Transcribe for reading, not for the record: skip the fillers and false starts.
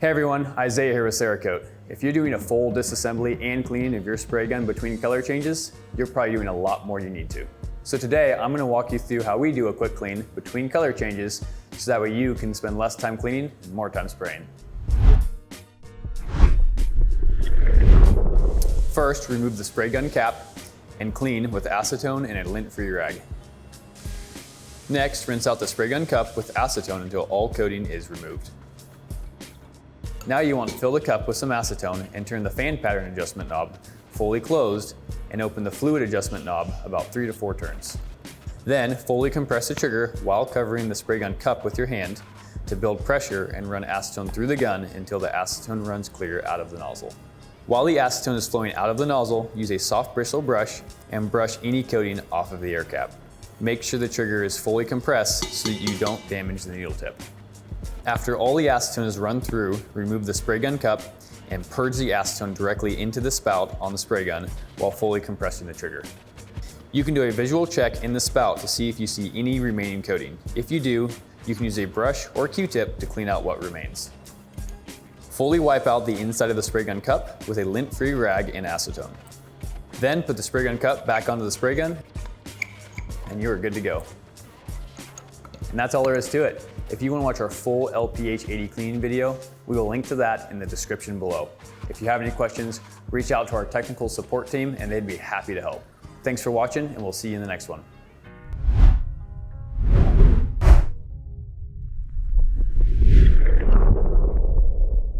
Hey everyone, Isaiah here with Cerakote. If you're doing a full disassembly and cleaning of your spray gun between color changes, you're probably doing a lot more than you need to. So today I'm going to walk you through how we do a quick clean between color changes so that way you can spend less time cleaning and more time spraying. First, remove the spray gun cap and clean with acetone and a lint-free rag. Next, rinse out the spray gun cup with acetone until all coating is removed. Now you want to fill the cup with some acetone and turn the fan pattern adjustment knob fully closed and open the fluid adjustment knob about 3 to 4 turns. Then fully compress the trigger while covering the spray gun cup with your hand to build pressure and run acetone through the gun until the acetone runs clear out of the nozzle. While the acetone is flowing out of the nozzle, use a soft bristle brush and brush any coating off of the air cap. Make sure the trigger is fully compressed so that you don't damage the needle tip. After all the acetone is run through, remove the spray gun cup and purge the acetone directly into the spout on the spray gun while fully compressing the trigger. You can do a visual check in the spout to see if you see any remaining coating. If you do, you can use a brush or Q-tip to clean out what remains. Fully wipe out the inside of the spray gun cup with a lint-free rag and acetone. Then put the spray gun cup back onto the spray gun and you are good to go. And that's all there is to it. If you want to watch our full LPH80 cleaning video, we will link to that in the description below. If you have any questions, reach out to our technical support team and they'd be happy to help. Thanks for watching and we'll see you in the next one.